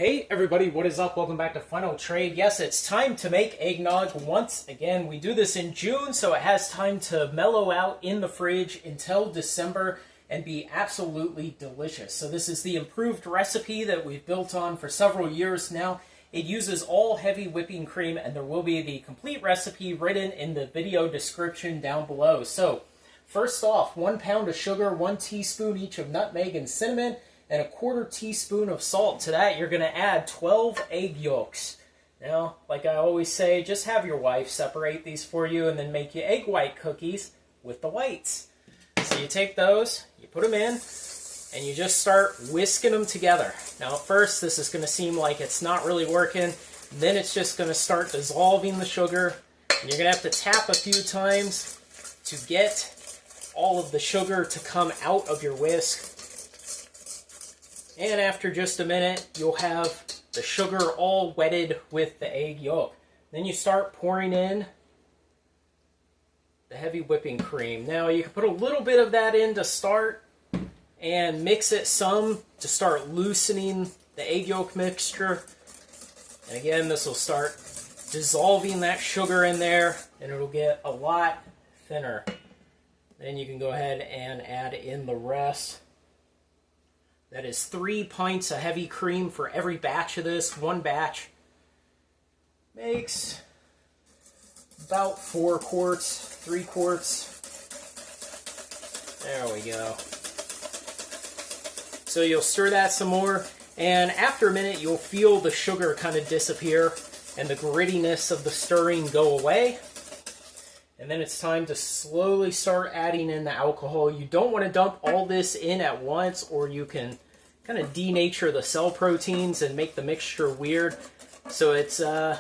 Hey everybody, what is up? Welcome back to Final Trade. Yes, it's time to make eggnog once again. We do this in June, so it has time to mellow out in the fridge until December and be absolutely delicious. So this is the improved recipe that we've built on for several years now. It uses all heavy whipping cream, and there will be the complete recipe written in the video description down below. So first off, 1 pound of sugar, 1 teaspoon each of nutmeg and cinnamon, and a 1/4 teaspoon of salt. To that, you're going to add 12 egg yolks. Now, like I always say, just have your wife separate these for you and then make you egg white cookies with the whites. So you take those, you put them in, and you just start whisking them together. Now, at first, this is going to seem like it's not really working. Then it's just going to start dissolving the sugar. And you're going to have to tap a few times to get all of the sugar to come out of your whisk. And after just a minute, you'll have the sugar all wetted with the egg yolk. Then you start pouring in the heavy whipping cream. Now you can put a little bit of that in to start and mix it some to start loosening the egg yolk mixture. And again, this will start dissolving that sugar in there and it'll get a lot thinner. Then you can go ahead and add in the rest. That is 3 pints of heavy cream for every batch of this. One batch makes about 4 quarts, 3 quarts. There we go. So you'll stir that some more, and after a minute you'll feel the sugar kind of disappear and the grittiness of the stirring go away. And then it's time to slowly start adding in the alcohol. You don't want to dump all this in at once, or you can kind of denature the cell proteins and make the mixture weird. So it's kind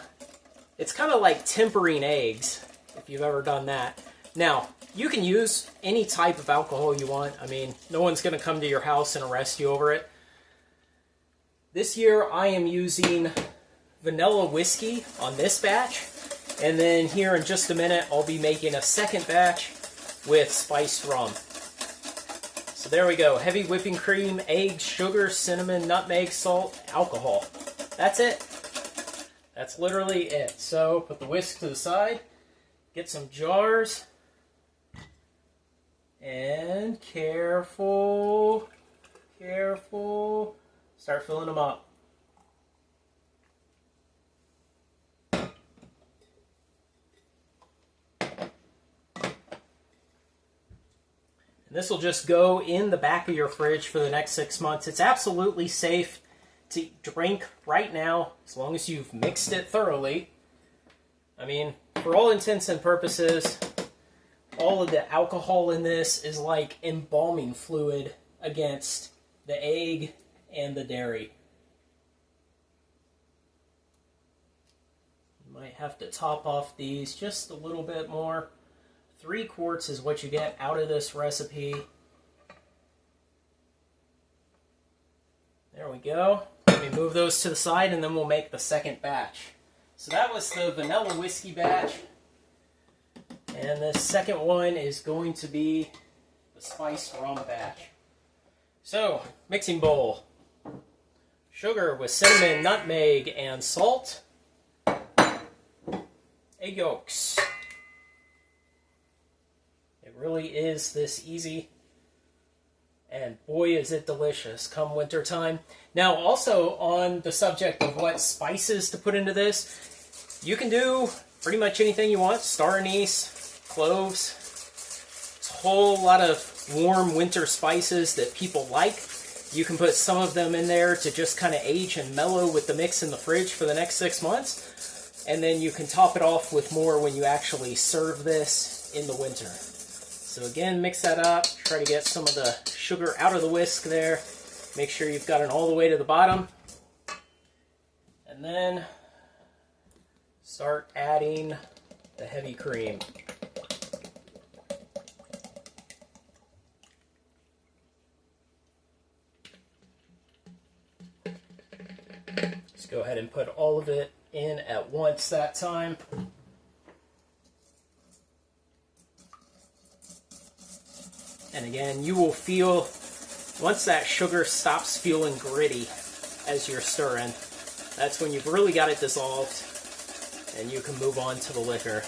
of like tempering eggs, if you've ever done that. Now, you can use any type of alcohol you want. I mean, no one's going to come to your house and arrest you over it. This year, I am using vanilla whiskey on this batch. And then here in just a minute, I'll be making a second batch with spiced rum. So there we go. Heavy whipping cream, eggs, sugar, cinnamon, nutmeg, salt, alcohol. That's it. That's literally it. So put the whisk to the side, get some jars, and careful, start filling them up. This will just go in the back of your fridge for the next 6 months. It's absolutely safe to drink right now, as long as you've mixed it thoroughly. I mean, for all intents and purposes, all of the alcohol in this is like embalming fluid against the egg and the dairy. You might have to top off these just a little bit more. 3 quarts is what you get out of this recipe. There we go. Let me move those to the side and then we'll make the second batch. So that was the vanilla whiskey batch. And the second one is going to be the spiced rum batch. So, mixing bowl. Sugar with cinnamon, nutmeg, and salt. Egg yolks. It really is this easy, and boy is it delicious come winter time. Now also on the subject of what spices to put into this, you can do pretty much anything you want. Star anise, cloves, it's a whole lot of warm winter spices that people like. You can put some of them in there to just kind of age and mellow with the mix in the fridge for the next 6 months, and then you can top it off with more when you actually serve this in the winter. So again, mix that up, try to get some of the sugar out of the whisk there. Make sure you've got it all the way to the bottom. And then start adding the heavy cream. Just go ahead and put all of it in at once that time. And again, you will feel, once that sugar stops feeling gritty, as you're stirring. That's when you've really got it dissolved, and you can move on to the liquor.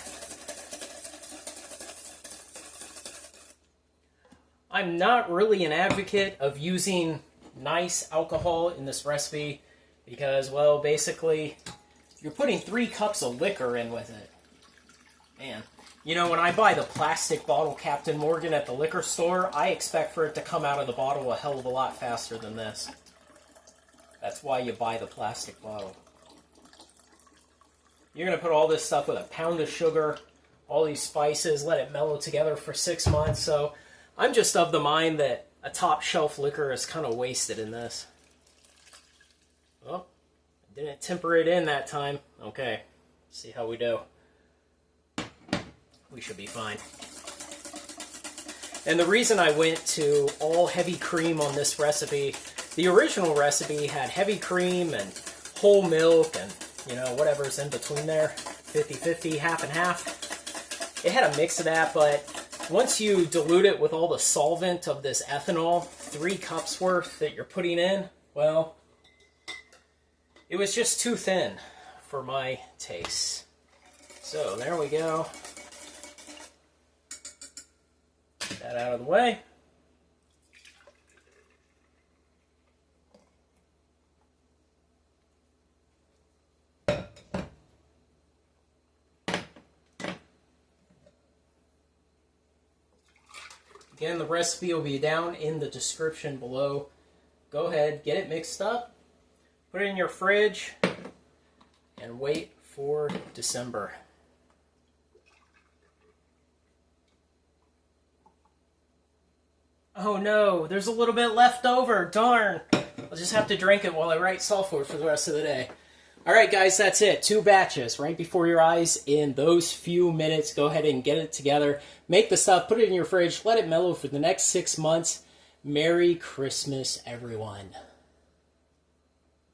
I'm not really an advocate of using nice alcohol in this recipe because, well, basically, you're putting 3 cups of liquor in with it. Man, you know, when I buy the plastic bottle Captain Morgan at the liquor store, I expect for it to come out of the bottle a hell of a lot faster than this. That's why you buy the plastic bottle. You're going to put all this stuff with a pound of sugar, all these spices, let it mellow together for 6 months. So I'm just of the mind that a top shelf liquor is kind of wasted in this. Oh, I didn't temper it in that time. Okay, see how we do. We should be fine. And the reason I went to all heavy cream on this recipe, the original recipe had heavy cream and whole milk and, you know, whatever's in between there, 50-50, half and half. It had a mix of that, but once you dilute it with all the solvent of this ethanol, 3 cups worth that you're putting in, well, it was just too thin for my taste. So there we go. Get that out of the way. Again, the recipe will be down in the description below. Go ahead, get it mixed up, put it in your fridge, and wait for December. Oh no, there's a little bit left over, darn. I'll just have to drink it while I write software for the rest of the day. Alright guys, that's it. 2 batches right before your eyes in those few minutes. Go ahead and get it together. Make the stuff, put it in your fridge, let it mellow for the next 6 months. Merry Christmas, everyone.